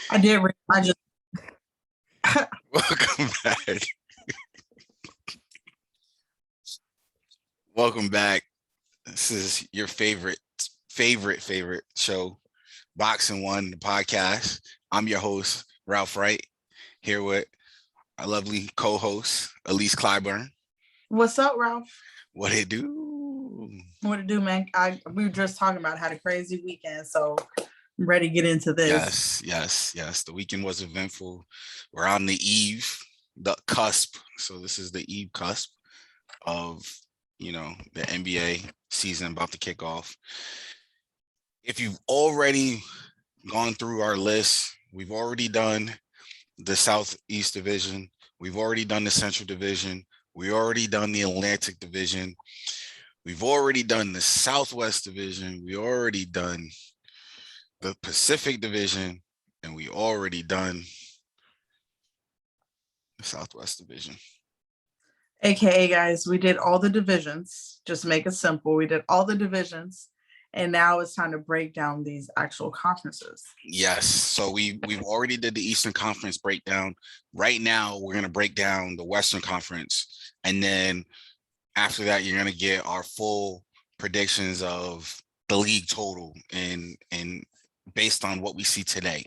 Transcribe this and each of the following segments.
I did. I just. Welcome back. Welcome back. This is your favorite show, BoxN1, the podcast. I'm your host, Ralph Wright, here with our lovely co-host, Elise Clyburn. What's up, Ralph? What it do? What it do, man? We were just talking about had a crazy weekend, so I'm ready to get into this. Yes. The weekend was eventful. We're on the eve, the cusp. So this is the eve cusp of the NBA season about to kick off. If you've already gone through our list, we've already done the Southeast Division. We've already done the Central Division. We already done the Atlantic Division. We've already done the Southwest Division. We already done the Pacific Division, and we already done the Southwest Division. AKA, guys, we did all the divisions. Just make it simple. We did all the divisions, and now it's time to break down these actual conferences. Yes. So we've already did the Eastern Conference breakdown. Right now, we're going to break down the Western Conference. And then after that, you're going to get our full predictions of the league total and based on what we see today.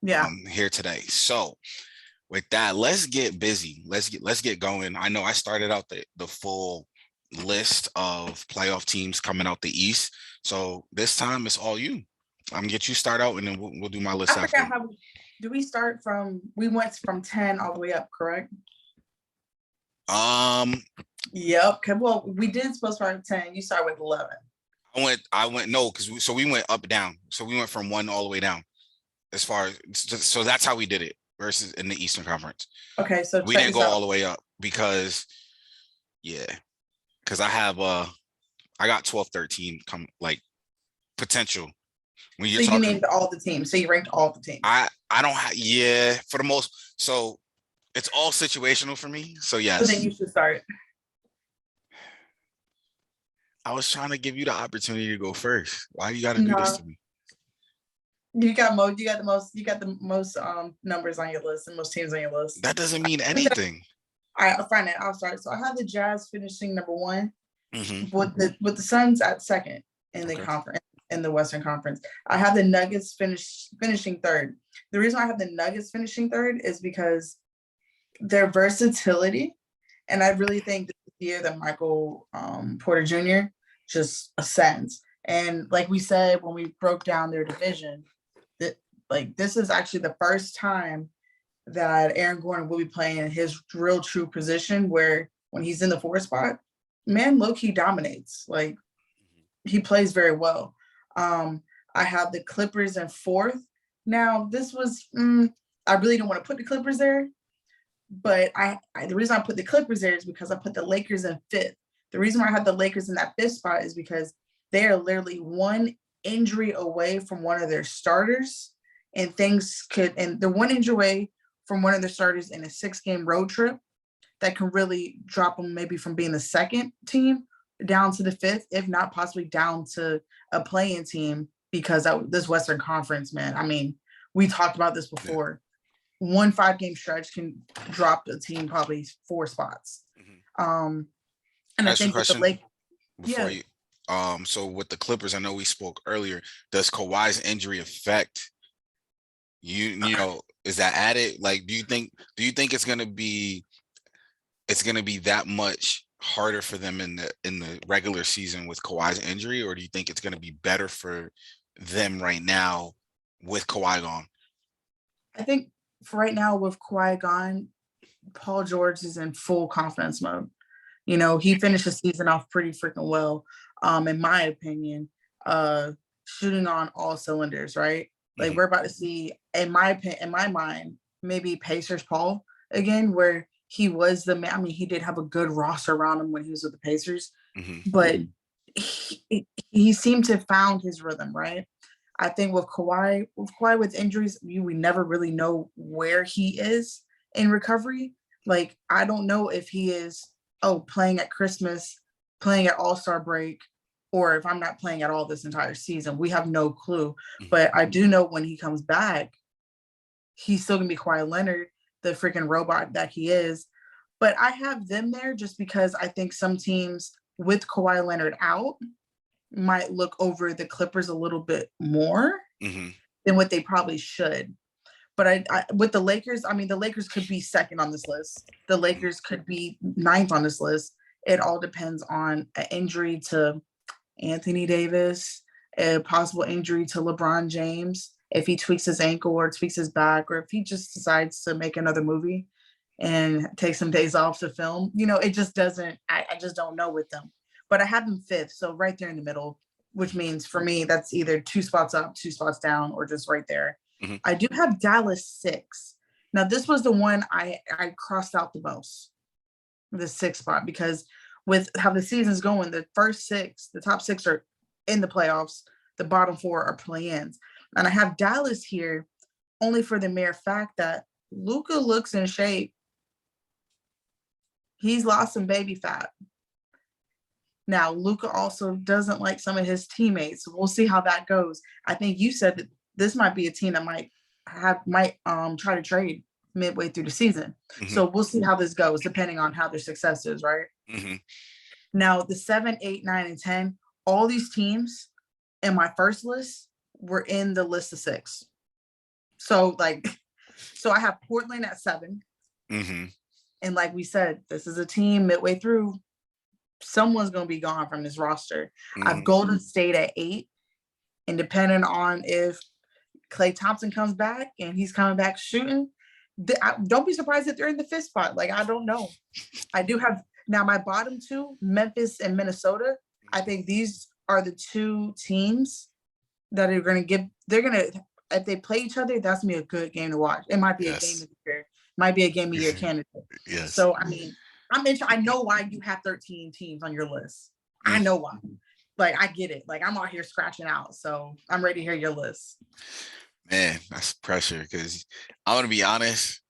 Yeah. Here today. So with that, let's get busy. Let's get going. I know I started out the full list of playoff teams coming out the East. So this time it's all you. I'm gonna get you start out, and then we'll do my list after. Do we start from? We went from 10 all the way up, correct? Yep. Well, we did supposed to start with 10. You started with 11. I went no, because we went up down. So we went from 1 all the way down. As far as so that's how we did it versus in the Eastern Conference. Okay, so we didn't go all the way up because I got 12, 13 come like potential. When you're you named all the teams. So you ranked all the teams. I don't have for the most. So it's all situational for me. So yes. So then you should start. I was trying to give you the opportunity to go first. Why you got to do this to me? You got the most numbers on your list and most teams on your list. That doesn't mean anything. All right, I'll find it. I'll start. So I have the Jazz finishing number 1, with the Suns at second in the conference, in the Western Conference. I have the Nuggets finishing third. The reason I have the Nuggets finishing third is because their versatility, and I really think this year that Michael Porter Jr. just ascends. And like we said when we broke down their division, that like this is actually the first time that Aaron Gordon will be playing his real true position, where when he's in the 4 spot, man, low-key dominates. Like he plays very well. I have the Clippers in 4th. Now this was I really don't want to put the Clippers there, but the reason I put the Clippers there is because I put the Lakers in 5th. The reason why I have the Lakers in that 5th spot is because they are literally one injury away from one of their starters, and they're one injury away from one of their starters in a 6-game road trip that can really drop them maybe from being the 2nd team down to the 5th, if not possibly down to a play-in team, because this Western Conference, man, I mean, we talked about this before. One 5-game stretch can drop the team probably 4 spots. And I think with the Lakers, so with the Clippers, I know we spoke earlier. Does Kawhi's injury affect you know, is that added? Like, do you think it's gonna be that much harder for them in the regular season with Kawhi's injury, or do you think it's gonna be better for them right now with Kawhi gone? I think for right now with Kawhi gone, Paul George is in full confidence mode. You know, he finished the season off pretty freaking well, in my opinion, shooting on all cylinders, right? Like we're about to see, in my mind, maybe Pacers Paul again, where he was the man. I mean, he did have a good roster around him when he was with the Pacers, but he seemed to have found his rhythm, right? I think with Kawhi with injuries, we never really know where he is in recovery. Like, I don't know if he is, playing at Christmas, playing at All-Star break, or if I'm not playing at all this entire season. We have no clue. But I do know when he comes back, he's still gonna be Kawhi Leonard, the freaking robot that he is. But I have them there just because I think some teams with Kawhi Leonard out might look over the Clippers a little bit more than what they probably should. But I with the Lakers, I mean, the Lakers could be second on this list. The Lakers could be ninth on this list. It all depends on an injury to Anthony Davis, a possible injury to LeBron James, if he tweaks his ankle or tweaks his back, or if he just decides to make another movie and take some days off to film. It just doesn't, I just don't know with them. But I have them fifth, so right there in the middle, which means for me, that's either 2 spots up, 2 spots down, or just right there. I do have Dallas 6. Now, this was the one I crossed out the most, the 6th spot, because with how the season's going, the first 6, the top 6 are in the playoffs. The bottom 4 are play-ins. And I have Dallas here only for the mere fact that Luka looks in shape. He's lost some baby fat. Now, Luka also doesn't like some of his teammates. We'll see how that goes. I think you said that this might be a team that might try to trade midway through the season. So we'll see how this goes, depending on how their success is, right? Now, the 7, 8, 9, and 10, all these teams in my first list were in the list of 6. So I have Portland at 7. And like we said, this is a team midway through, someone's going to be gone from this roster. I have Golden State at 8. And depending on if Klay Thompson comes back and he's coming back shooting, don't be surprised if they're in the 5th spot. I don't know. I do have now my bottom 2, Memphis and Minnesota. I think these are the 2 teams that are going to give. They're going to, if they play each other, that's going to be a good game to watch. It might be a game of the year. Might be a game of year candidate. So I mean, I know why you have 13 teams on your list. I know why. I get it. I'm out here scratching out. So I'm ready to hear your list. Man, that's pressure, because I want to be honest.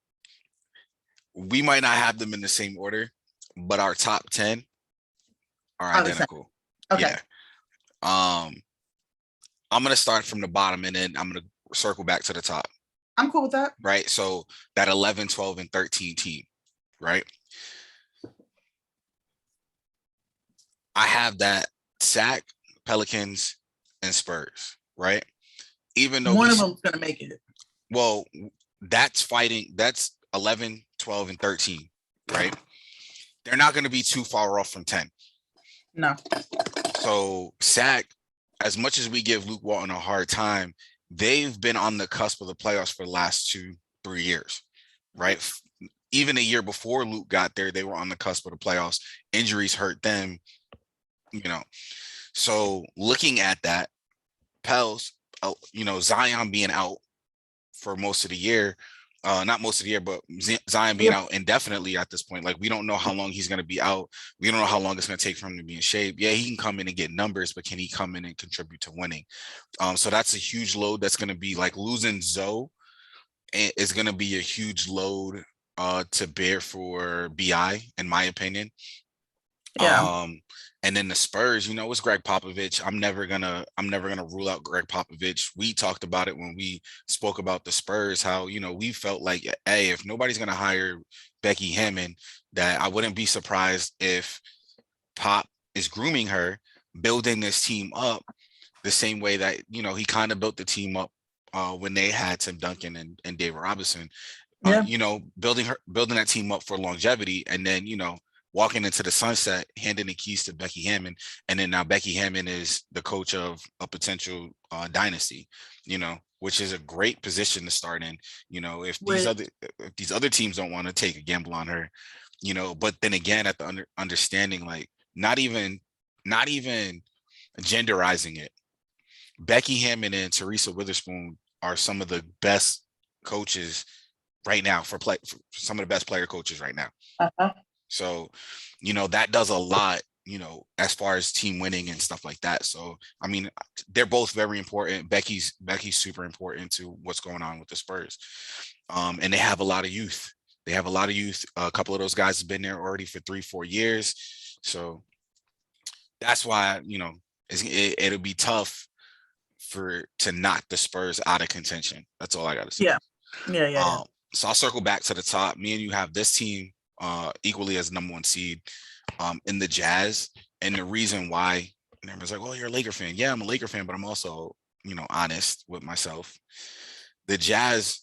We might not have them in the same order, but our top 10 are identical. Okay. Yeah. I'm going to start from the bottom and then I'm going to circle back to the top. I'm cool with that. Right. So that 11, 12, and 13 team, right? I have that Sac, Pelicans, and Spurs, right? Even though one of them's going to make it. Well, that's fighting. That's 11, 12, and 13, right? They're not going to be too far off from 10. No. So Sac, as much as we give Luke Walton a hard time, they've been on the cusp of the playoffs for the last 2-3 years, right? Even a year before Luke got there, they were on the cusp of the playoffs. Injuries hurt them, So looking at that, Pels, Zion being out for most of the year, not most of the year, but Zion being out indefinitely at this point. We don't know how long he's going to be out. We don't know how long it's going to take for him to be in shape. Yeah, he can come in and get numbers, but can he come in and contribute to winning? So that's a huge load. That's going to be losing Zoe is going to be a huge load to bear for BI, in my opinion. Yeah. And then the Spurs, it's Greg Popovich. I'm never gonna rule out Greg Popovich. We talked about it when we spoke about the Spurs, how we felt like, hey, if nobody's gonna hire Becky Hammond, that I wouldn't be surprised if Pop is grooming her, building this team up the same way that he kind of built the team up when they had Tim Duncan and David Robinson. Building that team up for longevity, and then walking into the sunset, handing the keys to Becky Hammond, and then now Becky Hammond is the coach of a potential dynasty, which is a great position to start in. If these other teams don't want to take a gamble on her, but then again, at the understanding, not even genderizing it, Becky Hammond and Teresa Witherspoon are some of the best coaches right now for some of the best player coaches right now. So, that does a lot, as far as team winning and stuff like that. So, I mean, they're both very important. Becky's super important to what's going on with the Spurs. And they have a lot of youth. A couple of those guys have been there already for 3-4 years. So that's why, it'll be tough to knock the Spurs out of contention. That's all I got to say. Yeah. Yeah. So I'll circle back to the top. Me and you have this team equally as number 1 seed in the Jazz. And the reason why, and everyone's like, well, you're a Laker fan. Yeah, I'm a Laker fan, but I'm also, honest with myself. The Jazz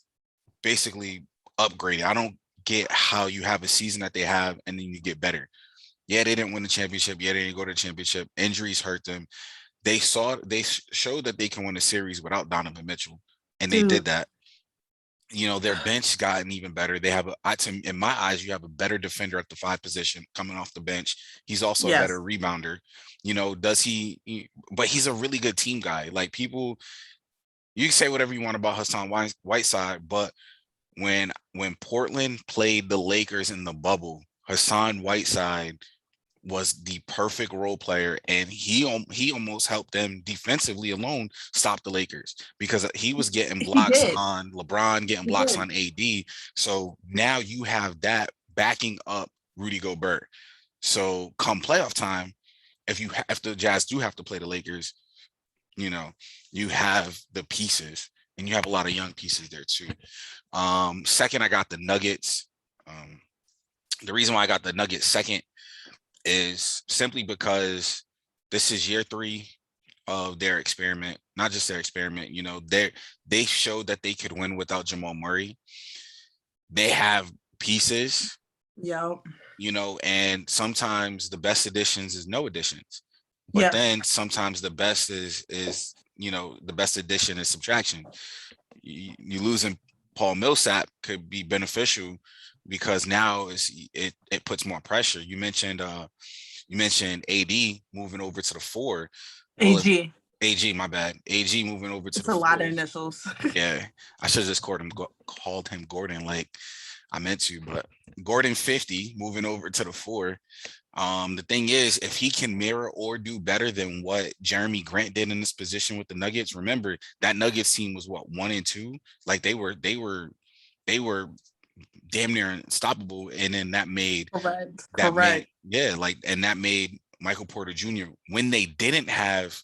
basically upgraded. I don't get how you have a season that they have and then you get better. Yeah, they didn't win the championship. Yeah, they didn't go to the championship. Injuries hurt them. They showed that they can win a series without Donovan Mitchell, and they did that. Their bench gotten even better. They have in my eyes, you have a better defender at the 5 position coming off the bench. He's also a better rebounder. But he's a really good team guy. Like, people, you can say whatever you want about Hassan Whiteside, but when Portland played the Lakers in the bubble, Hassan Whiteside was the perfect role player, and he almost helped them defensively alone stop the Lakers, because he was getting blocks on LeBron, getting blocks on AD. So now you have that backing up Rudy Gobert. So come playoff time, if the Jazz do have to play the Lakers, you have the pieces, and you have a lot of young pieces there too. Second, I got the Nuggets. The reason why I got the Nuggets second is simply because this is year 3 of their experiment. Not just their experiment, they showed that they could win without Jamal Murray. They have pieces. Yep. And sometimes the best additions is no additions. But then sometimes the best is the best addition is subtraction. You losing Paul Millsap could be beneficial, because now it puts more pressure. You mentioned AD moving over to the 4. Well, AG, my bad. AG moving over to the 4. It's a lot of initials. Yeah, I should have just called him Gordon like I meant to, but Gordon 50 moving over to the 4. The thing is, if he can mirror or do better than what Jeremy Grant did in this position with the Nuggets, remember that Nuggets team was what, 1 and 2? Like, they were damn near unstoppable, and then that made Correct. And that made Michael Porter Jr. when they didn't have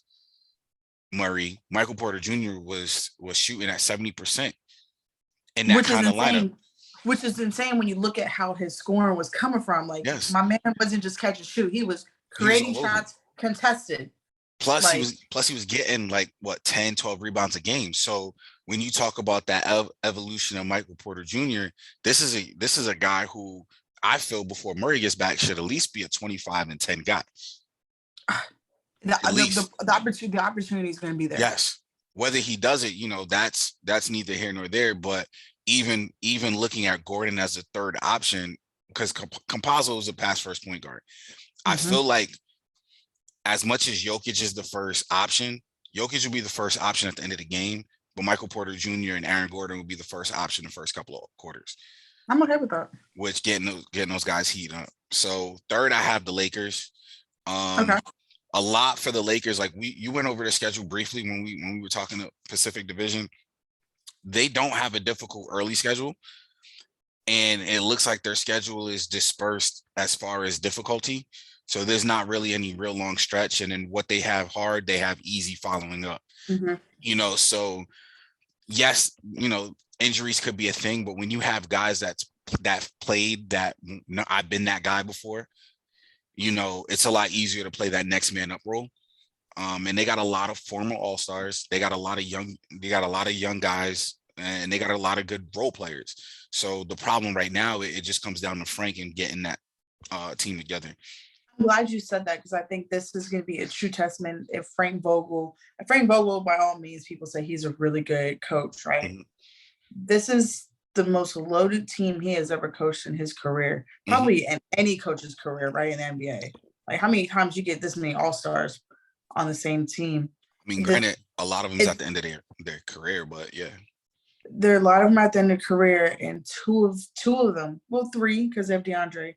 Murray, Michael Porter Jr. was shooting at 70% in that kind of lineup. Which is insane when you look at how his scoring was coming from. Like, my man wasn't just catch and shoot; he was creating shots, contested. Plus, he was getting like 10, 12 rebounds a game. So when you talk about that evolution of Michael Porter Jr., this is a guy who I feel before Murray gets back should at least be a 25 and 10 guy. The opportunity is going to be there. Yes. Whether he does it, that's neither here nor there. But even looking at Gordon as a third option, because Campazzo is a pass first point guard. I feel like, as much as Jokic is the first option, Jokic will be the first option at the end of the game, but Michael Porter Jr. and Aaron Gordon will be the first option the first couple of quarters. I'm okay with that. Which getting those guys heat up. So third, I have the Lakers. Okay. A lot for the Lakers. Like, you went over the schedule briefly when we were talking the Pacific Division. They don't have a difficult early schedule, and it looks like their schedule is dispersed as far as difficulty. So there's not really any real long stretch. And then what they have hard, they have easy following up. So yes, injuries could be a thing, but when you have guys that played that, I've been that guy before, it's a lot easier to play that next man up role. And they got a lot of former all-stars. They got a lot of young guys, and they got a lot of good role players. So the problem right now, it just comes down to Frank and getting that team together. I'm glad you said that, because I think this is going to be a true testament if Frank Vogel, by all means, people say he's a really good coach, right? This is the most loaded team he has ever coached in his career, probably in any coach's career, right, in the NBA. Like, how many times you get this many all-stars on the same team? I mean, granted, a lot of them is at the end of their career, but yeah. There are a lot of them at the end of career, and two of them, well, 3, because they have DeAndre,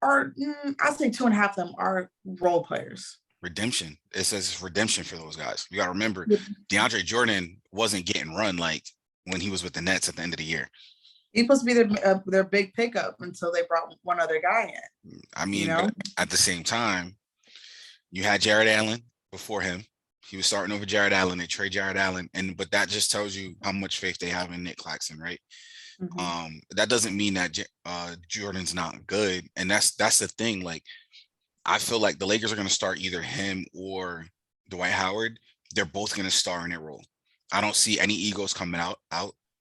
are, I'd say 2.5 of them are role players. Redemption. It says it's redemption for those guys. You got to remember, DeAndre Jordan wasn't getting run like when he was with the Nets at the end of the year. He's supposed to be their big pickup until they brought one other guy in. I mean, but at the same time, you had Jared Allen before him, He was starting over Jared Allen. They trade Jared Allen, but that just tells you how much faith they have in Nick Claxton, right? That doesn't mean that Jordan's not good, and that's the thing. Like, I feel like the Lakers are going to start either him or Dwight Howard. They're both going to star in their role. I don't see any egos coming out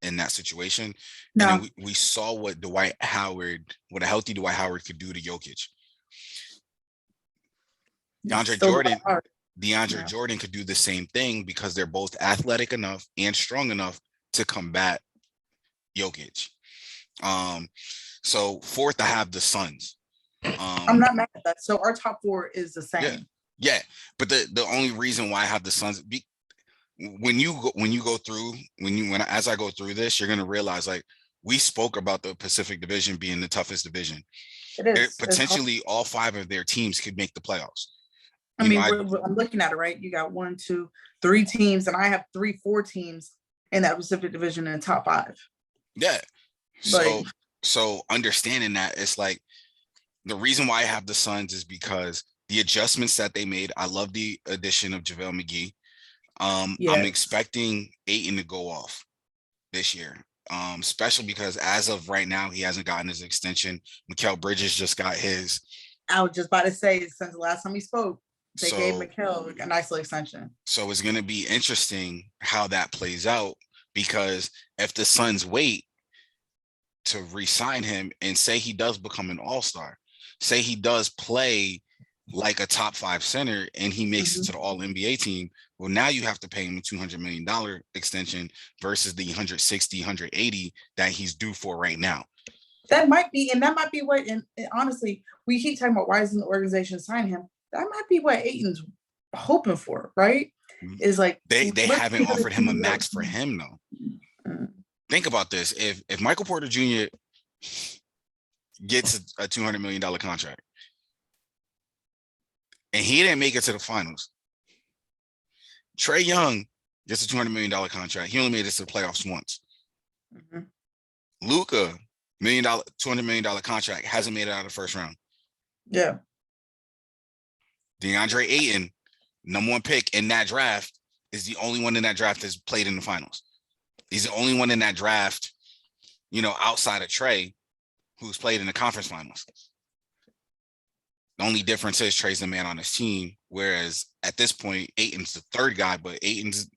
in that situation. No. And then we saw what a healthy Dwight Howard could do to Jokic. DeAndre Jordan could do the same thing because they're both athletic enough and strong enough to combat Jokic. So fourth, I have the Suns. I'm not mad at that. So our top four is the same. Yeah. But the only reason why I have the Suns, as I go through this, you're gonna realize, like, we spoke about the Pacific Division being the toughest division. It is. Potentially all five of their teams could make the playoffs. I'm looking at it, right? You got 1, 2, 3 teams, and I have 3, 4 teams in that Pacific Division in the top 5. Yeah. So understanding that, it's like, the reason why I have the Suns is because the adjustments that they made. I love the addition of JaVale McGee. I'm expecting Ayton to go off this year, especially because as of right now, he hasn't gotten his extension. Mikal Bridges just got his. I was just about to say, since the last time we spoke, they gave Mikal a nice little extension. So it's going to be interesting how that plays out, because if the Suns wait to re-sign him and say he does become an all-star, say he does play like a top 5 center and he makes it to the all-NBA team, well, now you have to pay him a $200 million extension versus the 160, 180 that he's due for right now. That might be what, and honestly, we keep talking about why isn't the organization sign him? That might be what Ayton's hoping for, right? Is like they haven't offered him a max for him, though. Think about this. If Michael Porter Jr. gets a $200 million contract and he didn't make it to the finals, Trae Young gets a $200 million contract. He only made it to the playoffs once. Luka, $200 million contract, hasn't made it out of the first round. Yeah. DeAndre Ayton, number 1 pick in that draft, is the only one in that draft that's played in the finals. He's the only one in that draft, outside of Trae, who's played in the conference finals. The only difference is Trae's the man on his team, whereas at this point, Ayton's the third guy, but Ayton's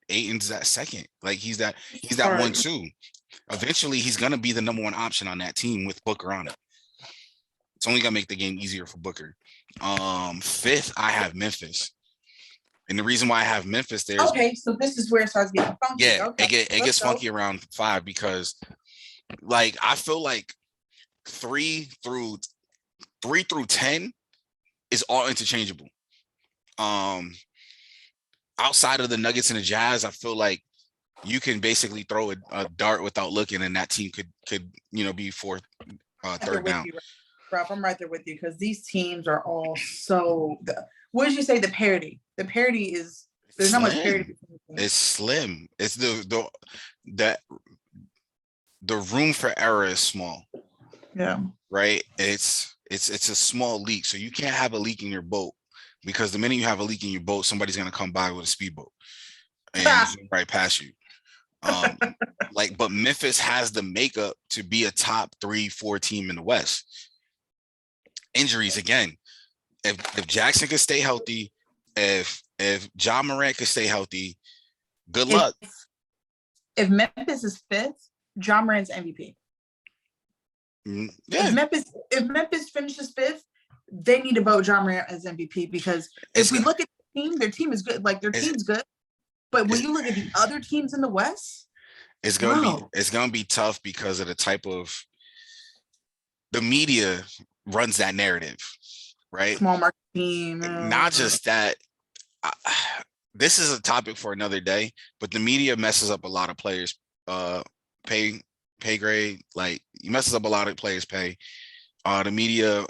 that second. Like, he's that 1-2. Eventually, he's gonna be the number 1 option on that team with Booker on it. It's only gonna make the game easier for Booker. Fifth, I have Memphis. And the reason why I have Memphis there is, okay, so this is where it starts getting funky. Yeah, okay. it gets funky around 5 because, like, I feel like 3 through 10 is all interchangeable. Outside of the Nuggets and the Jazz, I feel like you can basically throw a dart without looking, and that team could be fourth, third down. Ralph, I'm right there with you, because these teams are all so. What did you say? The parity. The parity is there's not much parity. It's slim. It's the room for error is small. Yeah. Right. It's a small leak, so you can't have a leak in your boat, because the minute you have a leak in your boat, somebody's gonna come by with a speedboat and zoom right past you. But Memphis has the makeup to be a top 3-4 team in the West. Injuries again. If Jackson could stay healthy, if Ja Morant could stay healthy, good luck. If Memphis is 5th, Ja Morant's MVP. Yeah. If Memphis finishes 5th, they need to vote Ja Morant as MVP, because if we look at the team, their team is good. Like, their team's good. But when you look at the other teams in the West, it's gonna be tough because of the type of the media runs that narrative, right? Small market team. Not just that. This is a topic for another day, but the media messes up a lot of players' pay grade. Like, it messes up a lot of players' pay. The media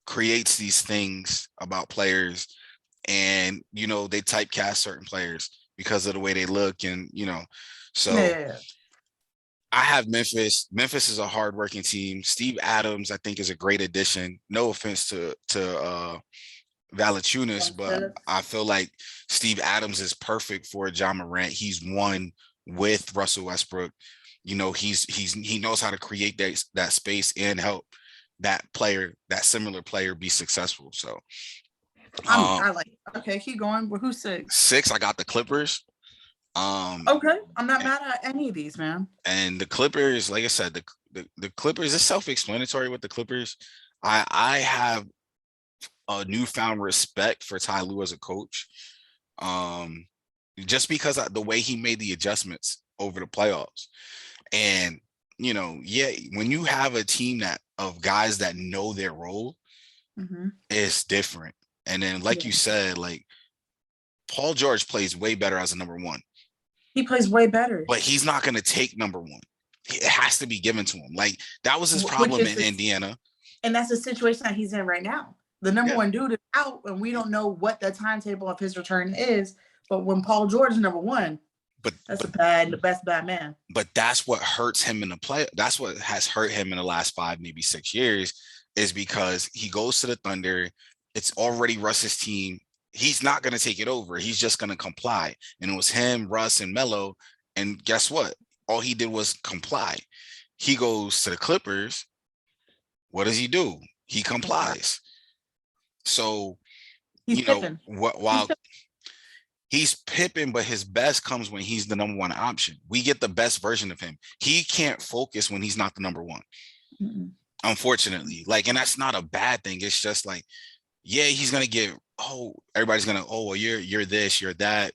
creates these things about players, and they typecast certain players because of the way they look, and so. Yeah. I have Memphis. Memphis is a hardworking team. Steve Adams, I think, is a great addition. No offense to Valanciunas, but I feel like Steve Adams is perfect for John Morant. He's won with Russell Westbrook. You know, he knows how to create that space and help that similar player be successful. So I like okay, keep going. But who's 6? 6, I got the Clippers. Okay, I'm not mad at any of these, man. And the Clippers, like I said, the Clippers is self-explanatory with the Clippers. I have a newfound respect for Ty Lue as a coach. Just because the way he made the adjustments over the playoffs. And, you know, yeah, when you have a team of guys that know their role, it's different. And then, like you said, like Paul George plays way better as a number 1. He plays way better. But he's not going to take number 1. It has to be given to him. Like that was his problem in Indiana. And that's the situation that he's in right now. The number 1 dude is out, and we don't know what the timetable of his return is. But when Paul George is number 1, that's the best bad man. But that's what hurts him in the play. That's what has hurt him in the last 5, maybe 6 years, is because he goes to the Thunder. It's already Russ's team. He's not going to take it over. He's just going to comply. And it was him, Russ, and Melo. And guess what? All he did was comply. He goes to the Clippers. What does he do? He complies. So, he's Pippen. While he's Pippen, but his best comes when he's the number 1 option. We get the best version of him. He can't focus when he's not the number 1. Unfortunately. Like, and that's not a bad thing. It's just like, yeah, he's going to get, everybody's going to, well, you're this, you're that,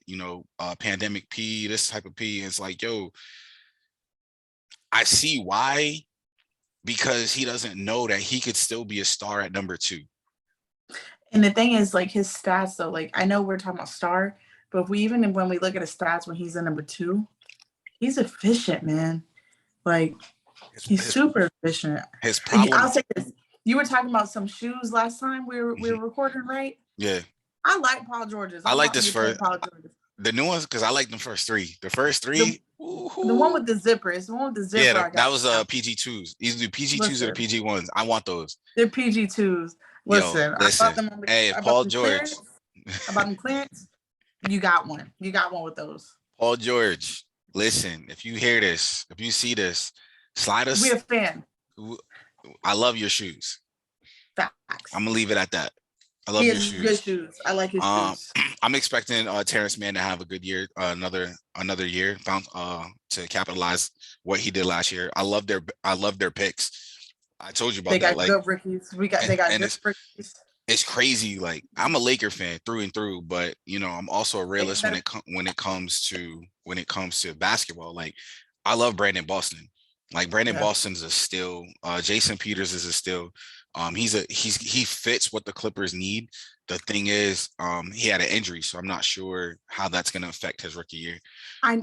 pandemic P, this type of P. It's like, yo, I see why, because he doesn't know that he could still be a star at number 2. And the thing is, like, his stats, though, like, I know we're talking about star, but when we look at his stats when he's in number 2, he's efficient, man. Like, he's super efficient. His problem. I'll say this. You were talking about some shoes last time we were recording, right? Yeah. I like Paul George's. I like this first. The new ones, because I like them first 3. The first 3. The one with the zipper. It's the one with the zipper. Yeah, that was PG2s. Either the PG2s or the PG1s. I want those. They're PG2s. Listen. I bought them Paul George. I bought them clearance. You got one. You got one with those. Paul George, listen, if you hear this, if you see this, slide us. We're a fan. I love your shoes. Facts. I'm gonna leave it at that. I love your shoes. Good shoes. I like his shoes. I'm expecting Terrence Mann to have a good year, another year, to capitalize what he did last year. I love their picks. I told you about that. They got good rookies. They got good rookies. It's crazy. Like, I'm a Laker fan through and through, but I'm also a realist when it comes to basketball. Like, I love Brandon Boston. Like, Brandon Boston's a steal. Jason Peters is a steal. He fits what the Clippers need. The thing is, he had an injury, so I'm not sure how that's going to affect his rookie year. I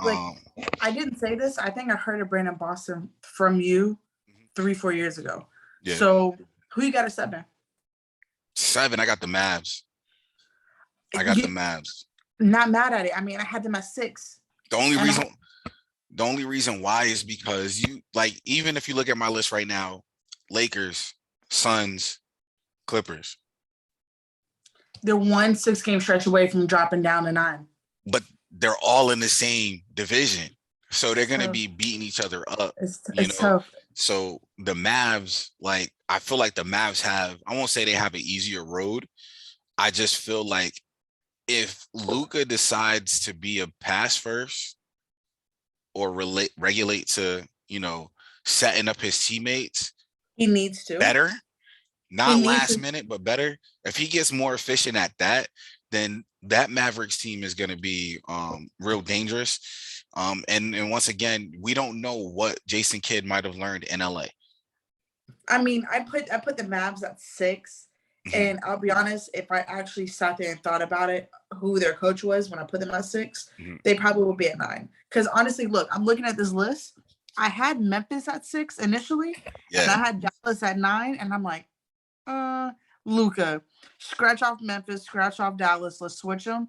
didn't say this. I think I heard of Brandon Boston from you 3-4 years ago. Yeah. So who you got at 7? 7, I got the Mavs. The Mavs. Not mad at it. I mean, I had them at 6. The only reason why is because even if you look at my list right now, Lakers, Suns, Clippers. They're 1 6-game stretch away from dropping down to 9. But they're all in the same division. So they're going to be beating each other up. It's tough. So the Mavs, I feel like the Mavs I won't say they have an easier road. I just feel like if Luka decides to be a pass first or regulate to, setting up his teammates, he needs to better, not last minute, but better. If he gets more efficient at that, then that Mavericks team is going to be real dangerous. And once again, we don't know what Jason Kidd might have learned in LA. I mean, I put the Mavs at 6, and I'll be honest, if I actually sat there and thought about it, who their coach was when I put them at 6, they probably would be at 9. Because honestly, look, I'm looking at this list. I had Memphis at 6 initially, and I had Dallas at 9, and I'm like, Luka, scratch off Memphis, scratch off Dallas, let's switch them.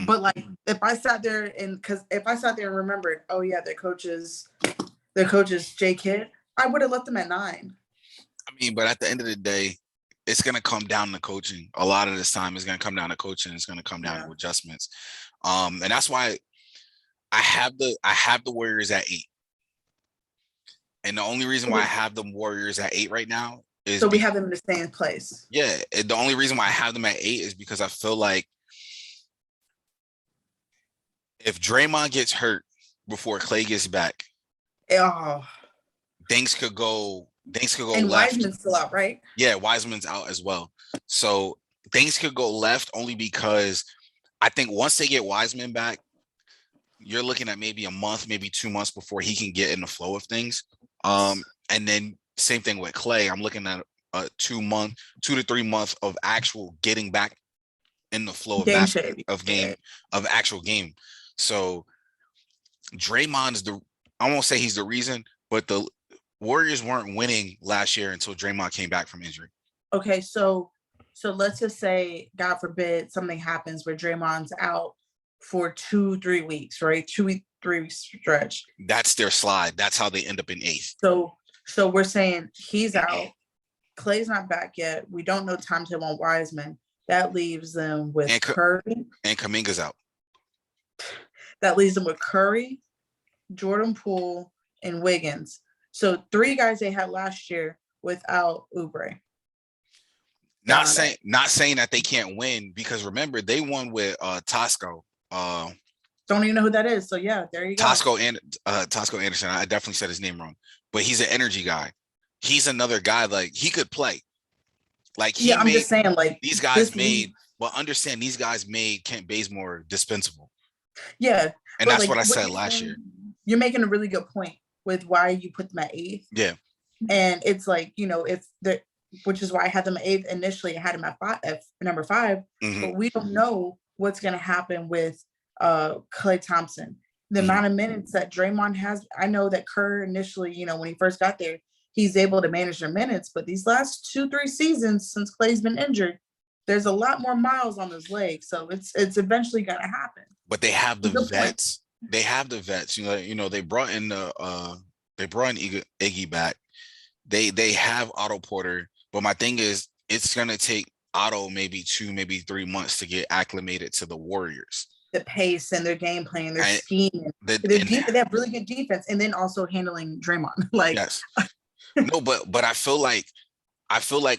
But if I sat there and remembered, oh yeah, their coach is Jay Kidd, I would have left them at 9. I mean, but at the end of the day, it's going to come down to coaching. A lot of this time is going to come down to coaching. It's going to come down to adjustments. And that's why I have the Warriors at 8. And the only reason why I have the Warriors at 8 right now is so we have them in the same place. Yeah, the only reason why I have them at 8 is because I feel like if Draymond gets hurt before Klay gets back, things could go and left. Wiseman's still out, right? Yeah, Wiseman's out as well. So things could go left only because I think once they get Wiseman back, you're looking at maybe a month, maybe 2 months before he can get in the flow of things. And then same thing with Klay. I'm looking at a 2 to 3 months of actual getting back in the flow of actual game. So Draymond's I won't say he's the reason, but the Warriors weren't winning last year until Draymond came back from injury. Okay, so let's just say, God forbid, something happens where Draymond's out for 2-3 weeks, right? 2-3 week stretch. That's their slide. That's how they end up in 8th. So we're saying he's out. Klay's not back yet. We don't know timetable on Wiseman. That leaves them with Curry. And Kuminga's out. That leaves them with Curry, Jordan Poole, and Wiggins. So 3 guys they had last year without Oubre. Not saying that they can't win, because remember they won with Tosco. Don't even know who that is. So yeah, there you go. Tosco Anderson. I definitely said his name wrong, but he's an energy guy. He's another guy, like he could play. Like I'm just saying, like these guys but understand these guys made Kent Bazemore dispensable. Yeah. And that's what I said last year. You're making a really good point with why you put them at 8th. Yeah. And it's like, which is why I had them at 8th initially. I had them at number 5, mm-hmm. But we don't know what's going to happen with Klay Thompson. The amount of minutes that Draymond has. I know that Kerr initially, when he first got there, he's able to manage their minutes, but these last 2-3 seasons since Klay's been injured, there's a lot more miles on his legs. So it's eventually going to happen. But they have the vets. They have the vets. They brought in Iggy back. They have Otto Porter. But my thing is, it's going to take Otto maybe 2, maybe 3 months to get acclimated to the Warriors. The pace and their game plan, their scheme. They have really good defense, and then also handling Draymond. Yes. No, but I feel like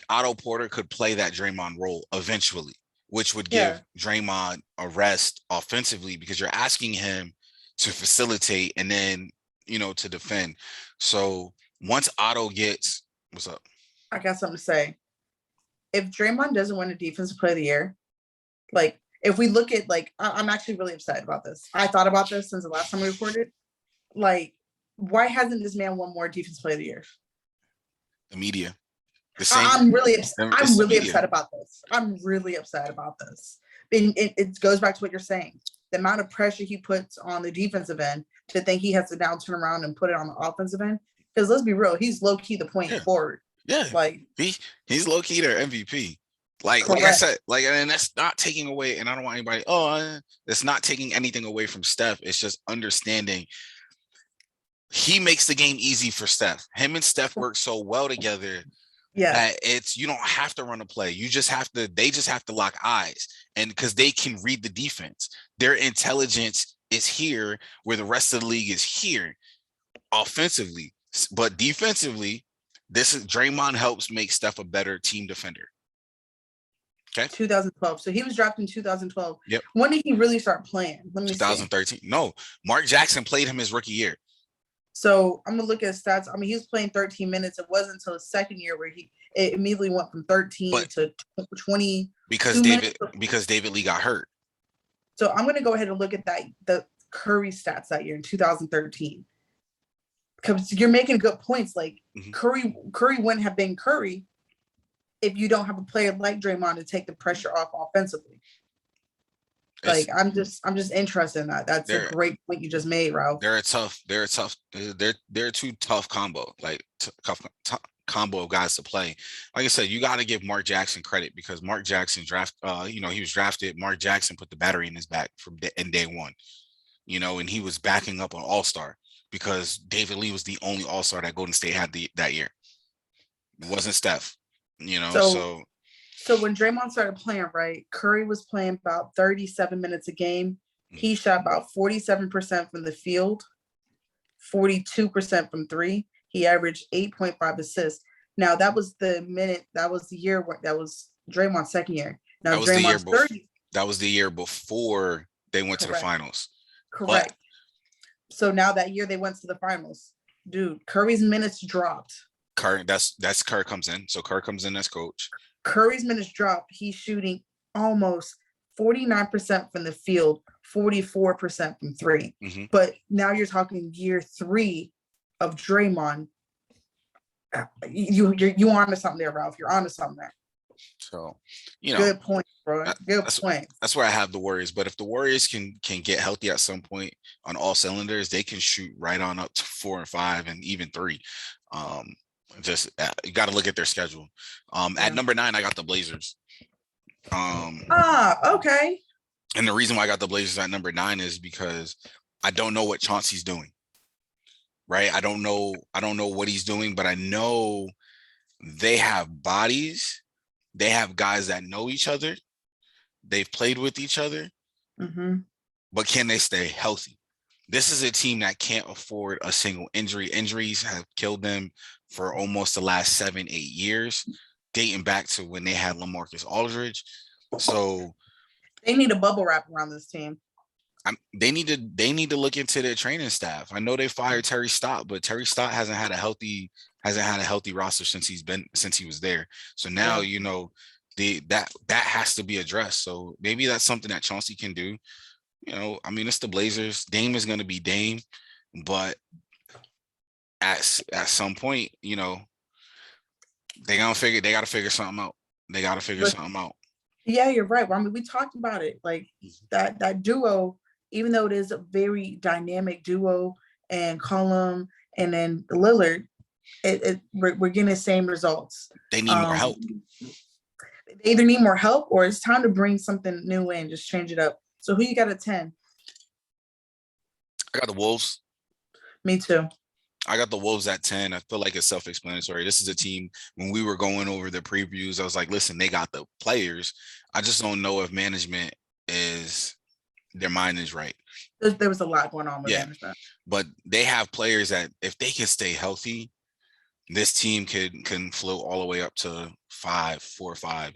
Otto Porter could play that Draymond role eventually, which would give Draymond a rest offensively, because you're asking him to facilitate and then, to defend. So once Otto gets, what's up? I got something to say. If Draymond doesn't win a defensive player of the year, if we look at, I'm actually really upset about this. I thought about this since the last time we recorded. Why hasn't this man won more defensive player of the year? The media. I'm really upset about this. I'm really upset about this. It goes back to what you're saying. The amount of pressure he puts on the defensive end to think he has to now turn around and put it on the offensive end. Because let's be real, he's low key the point forward. Yeah, he's low key their MVP. Like I said, and that's not taking away. And I don't want anybody. It's not taking anything away from Steph. It's just understanding. He makes the game easy for Steph. Him and Steph work so well together. Yeah, that you don't have to run a play. They just have to lock eyes, and because they can read the defense. Their intelligence is here where the rest of the league is here offensively, but defensively, Draymond helps make Steph a better team defender. Okay. 2012. So he was drafted in 2012. Yep. When did he really start playing? Let me 2013. See. No, Mark Jackson played him his rookie year. So I'm gonna look at his stats. I mean, he was playing 13 minutes. It wasn't until his second year where it immediately went from 13 to 20. Because David Lee got hurt. So I'm gonna go ahead and look at the Curry stats that year in 2013. Because you're making good points. Curry wouldn't have been Curry if you don't have a player like Draymond to take the pressure off offensively. I'm just interested in that. That's a great point you just made, Ralph. They're a too tough combo, combo of guys to play. Like I said, you got to give Mark Jackson credit, because Mark Jackson he was drafted. Mark Jackson put the battery in his back in day one, and he was backing up an all-star, because David Lee was the only all-star that Golden State had that year. It wasn't Steph, so So when Draymond started playing, right, Curry was playing about 37 minutes a game. He shot about 47% from the field, 42% from three. He averaged 8.5 assists. Now that was the year that was Draymond's second year. Now That was the year Draymond's before. 30. That was the year before they went to the Correct. finals. Correct. So now that year they went to the finals. Dude, Curry's minutes dropped. Kerr, that's Kerr comes in. So Kerr comes in as coach. Curry's minutes dropped. He's shooting almost 49% from the field, 44% from three. Mm-hmm. But now you're talking year 3 of Draymond. You onto something there, Ralph. You're onto something there. So, you know, good point, bro. Good point. That's where I have the Warriors. But if the Warriors can get healthy at some point on all cylinders, they can shoot right on up to 4 and 5 and even 3. Just you got to look at their schedule. At number 9, I got the Blazers. Okay. And the reason why I got the Blazers at number 9 is because I don't know what Chauncey's doing. Right? I don't know what he's doing, but I know they have bodies. They have guys that know each other. They've played with each other. Mm-hmm. But can they stay healthy? This is a team that can't afford a single injury. Injuries have killed them for almost the last 7-8 years, dating back to when they had LaMarcus Aldridge. So they need a bubble wrap around this team. They need to look into their training staff. I know they fired Terry Stott, but Terry Stott hasn't had a healthy roster since he was there. So now that has to be addressed. So maybe that's something that Chauncey can do. I mean, it's the Blazers. Dame is going to be Dame, but at some point, they got to figure something out. They got to figure something out. Yeah, you're right. Well, I mean, we talked about it, like that duo. Even though it is a very dynamic duo, and Cullum and then Lillard, we're getting the same results. They need more help. They either need more help or it's time to bring something new in, just change it up. So who you got at 10? I got the Wolves. Me too. I got the Wolves at 10. I feel like it's self-explanatory. This is a team, when we were going over the previews, I was like, listen, they got the players. I just don't know if management their mind is right. There was a lot going on with management. But they have players that if they can stay healthy, this team can float all the way up to 4 or 5.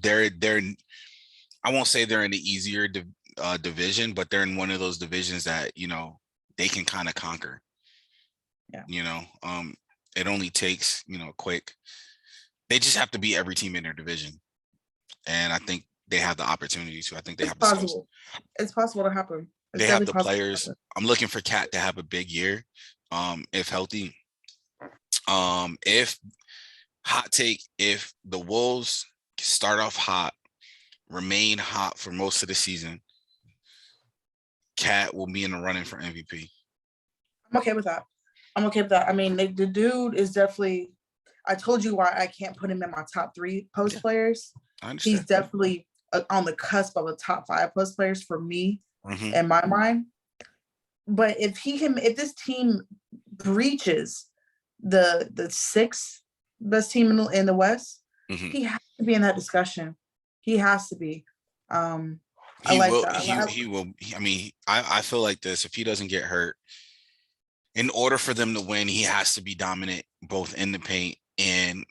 They're I won't say they're in the easier division, but they're in one of those divisions that they can kind of conquer. Yeah. It only takes quick. They just have to beat every team in their division, and I think they have the opportunity to. I think they have the skills. It's possible to happen. They have the players. I'm looking for Cat to have a big year, if healthy. If the Wolves start off hot, remain hot for most of the season, Cat will be in the running for MVP. I'm okay with that. I mean, the dude is definitely. I told you why I can't put him in my top 3 post players. I understand. He's definitely on the cusp of a top 5 post players for me, in my mind. But if this team breaches the 6th best team in the West, he has to be in that discussion. He has to be. He will. I mean, I feel like this. If he doesn't get hurt, in order for them to win, he has to be dominant both in the paint and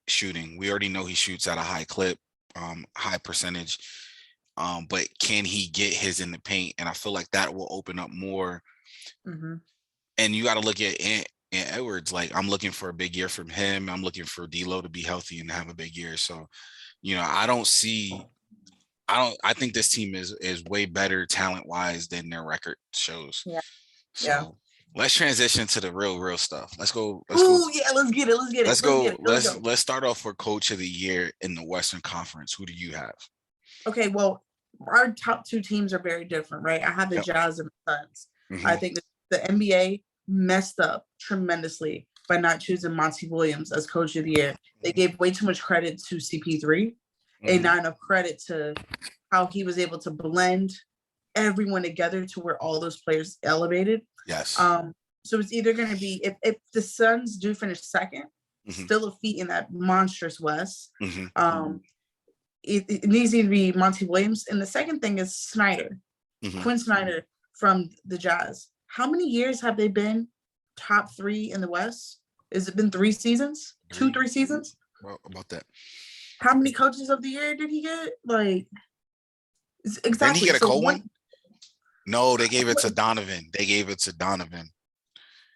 shooting. We already know he shoots at a high clip, high percentage. But can he get his in the paint? And I feel like that will open up more. And you got to look at Ant Edwards. Like, I'm looking for a big year from him. I'm looking for D'Lo to be healthy and have a big year. So, I think this team is way better talent wise than their record shows. Yeah. So let's transition to the real stuff. Let's go. Yeah, let's get it. Let's start off for Coach of the Year in the Western Conference. Who do you have? Okay, well, our top 2 teams are very different, right? I have the Jazz and the Suns. I think the NBA messed up tremendously by not choosing Monty Williams as Coach of the Year. They gave way too much credit to CP3 and not enough credit to how he was able to blend everyone together to where all those players elevated. Yes. So it's either going to be if the Suns do finish second, still a feat in that monstrous West. Mm-hmm. It needs to be Monty Williams. And the second thing is Snyder, Quinn Snyder from the Jazz. How many years have they been top 3 in the West? Has it been 3 seasons? 2-3 seasons? Well, about that. How many coaches of the year did he get? Like, exactly. Didn't he get a cold one? No, they gave it to Donovan.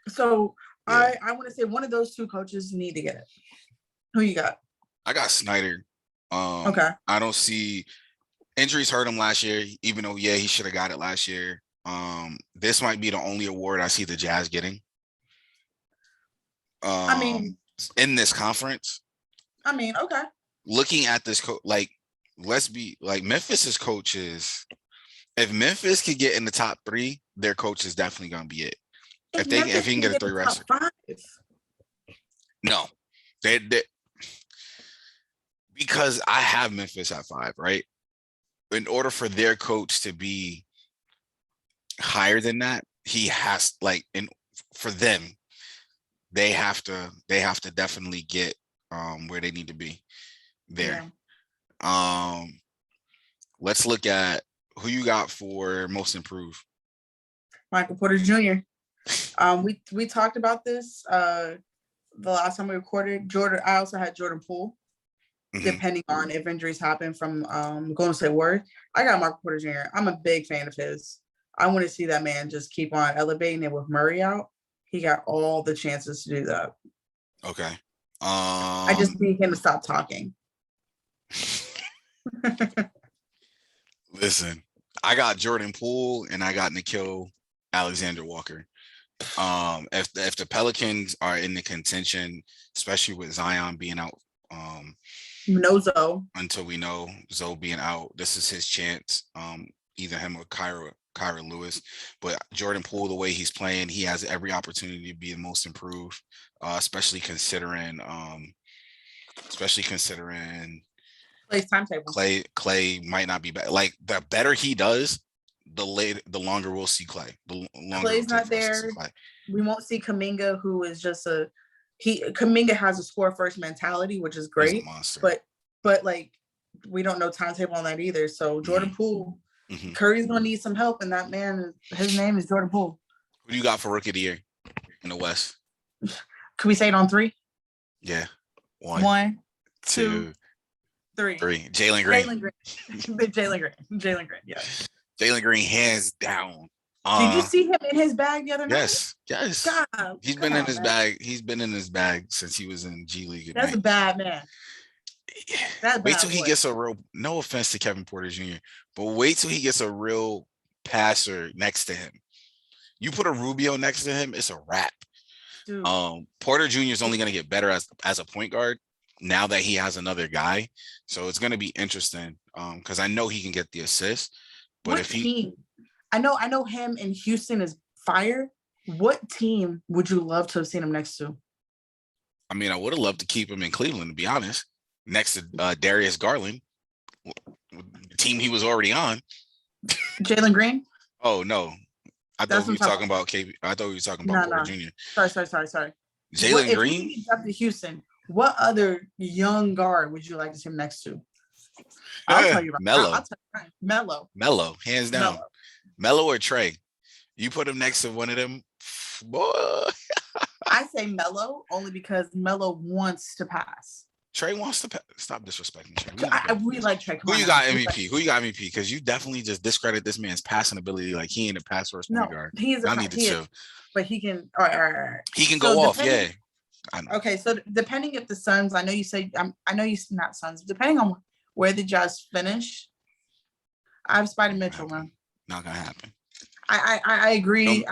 So yeah. I want to say one of those 2 coaches need to get it. Who you got? I got Snyder. Okay. I don't see injuries hurt him last year, even though he should have got it last year. This might be the only award I see the Jazz getting. I mean, in this conference. I mean, okay. Looking at this let's be like Memphis's coaches. If Memphis could get in the top 3, their coach is definitely gonna be it. If he can get a 3 roster. No, they because I have Memphis at 5, right? In order for their coach to be higher than that, he has for them, they have to definitely get where they need to be there. Yeah. Let's look at who you got for most improved. Michael Porter Jr. We talked about this the last time we recorded. I also had Jordan Poole. Depending on if injuries happen from Golden State Warriors. I got Michael Porter Jr. I'm a big fan of his. I want to see that man just keep on elevating it with Murray out. He got all the chances to do that. Okay. I just need him to stop talking. Listen, I got Jordan Poole and I got Nickeil Alexander-Walker. If the Pelicans are in the contention, especially with Zion being out, no Zoe. Until we know Zoe being out, this is his chance. Either him or Kyra Lewis. But Jordan Poole, the way he's playing, he has every opportunity to be the most improved, especially considering Clay's timetable. Clay might not be better. Like the better he does, the longer we'll see Clay. The longer Clay's not there. We won't see Kuminga, who is just Kuminga has a score first mentality, which is great, but like we don't know timetable on that either. So Jordan Poole, Curry's gonna need some help, and that man, his name is Jordan Poole. Who do you got for rookie of the year in the West? Can we say it on 3? Yeah. 1, 2, 3. Jalen Green. Jalen Green. Yeah. Jalen Green, hands down. Did you see him in his bag the other night? Yes. God, He's been in his bag. He's been in his bag since he was in G League. That's a bad man. Wait till he gets a real, no offense to Kevin Porter Jr., but wait till he gets a real passer next to him. You put a Rubio next to him, it's a wrap. Dude. Porter Jr. is only going to get better as a point guard now that he has another guy. So it's going to be interesting because I know he can get the assist. But what team? I know him in Houston is fire. What team would you love to have seen him next to? I mean, I would have loved to keep him in Cleveland, to be honest, next to Darius Garland, the team he was already on. Jalen Green? Oh, no. I thought we were talking about KB. I thought we were talking about Porter Jr. Sorry. Jalen Green? If you up to Houston, what other young guard would you like to see him next to? I'll tell you right now. Melo, hands down. Melo or Trey. You put him next to one of them, boy. I say Melo only because Melo wants to pass. Trey wants to pass. Stop disrespecting Trey. We like Trey. Who you got MVP? Because you definitely just discredit this man's passing ability. Like he ain't a pass first point guard. I need to chill. But he can. All right. He can go off. Yeah. I know. Okay, so depending if the Suns, I know you say, I know you not Suns. Depending on where the Jazz finish, I have Spider Mitchell, man. Not gonna happen. I agree.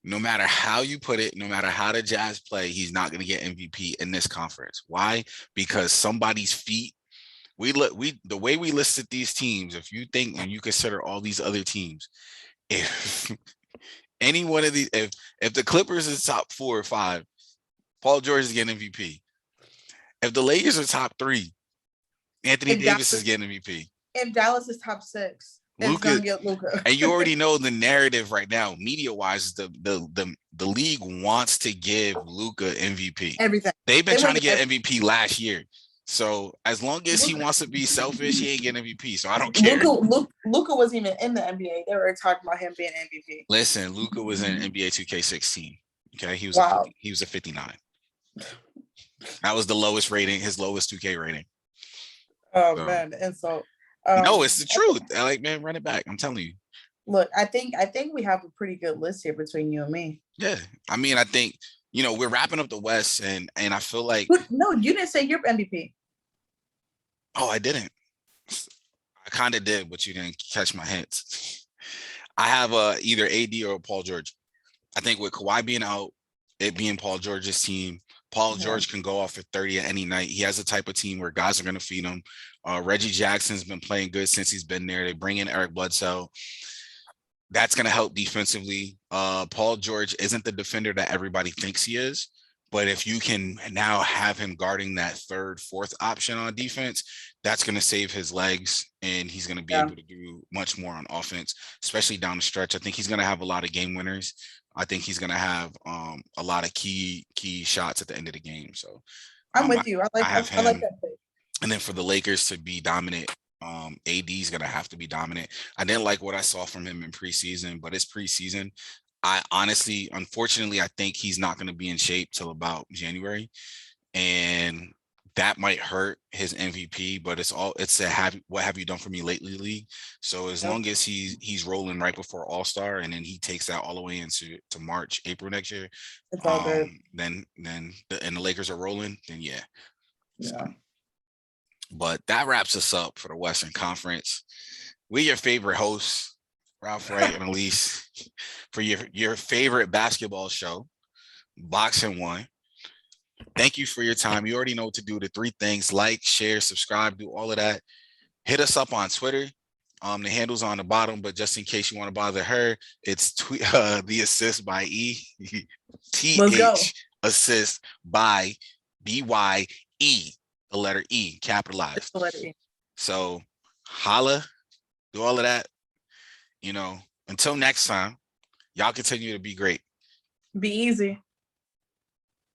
No matter how you put it, no matter how the Jazz play, he's not gonna get MVP in this conference. Why? Because somebody's feet. The way we listed these teams, if you think and you consider all these other teams, if any one of these, if the Clippers is top 4 or 5, Paul George is getting MVP. If the Lakers are top 3, Anthony Davis is getting MVP. If Dallas is top 6, It's Luka, gonna get Luka. and you already know the narrative right now, media wise, the league wants to give Luka MVP. Everything. They've been They trying want to get everything. MVP last year. So as long as he Luka, wants to be selfish, he ain't getting MVP. So I don't care. Luka wasn't even in the NBA. They were talking about him being MVP. Listen, Luka was in NBA 2K16. Okay, he was Wow. he was a 59. That was the lowest rating, his lowest 2K rating. Oh man, and so no, it's the truth. Like, man, run it back. I'm telling you. Look, I think we have a pretty good list here between you and me. Yeah, I mean, I think we're wrapping up the West, and I feel like no, you didn't say your MVP. Oh, I didn't. I kind of did, but you didn't catch my hints. I have either AD or Paul George. I think with Kawhi being out, it being Paul George's team, Paul George can go off for 30 at any night. He has a type of team where guys are going to feed him. Reggie Jackson's been playing good since he's been there. They bring in Eric Bledsoe. That's going to help defensively. Paul George isn't the defender that everybody thinks he is. But if you can now have him guarding that third, fourth option on defense, that's going to save his legs, and he's going to be able to do much more on offense, especially down the stretch. I think he's going to have a lot of game winners. I think he's going to have a lot of key shots at the end of the game. So I'm with you. I like that play. And then for the Lakers to be dominant, AD is going to have to be dominant. I didn't like what I saw from him in preseason, but it's preseason. I honestly, unfortunately, I think he's not going to be in shape till about January, and that might hurt his MVP. But it's what have you done for me lately league. So as long as he's rolling right before All-Star, and then he takes that all the way into March, April next year, it's all good. Then the Lakers are rolling, then yeah. So, but that wraps us up for the Western Conference. We're your favorite hosts, Ralph Wright and Elise, for your favorite basketball show, BoxN1. Thank you for your time. You already know what to do. The 3 things: like, share, subscribe, do all of that. Hit us up on Twitter. The handle's on the bottom, but just in case you want to bother her, it's the assist by E. TH assist by BYE. The letter E, capitalized. It's the letter E. So holla, do all of that. Until next time, y'all continue to be great. Be easy.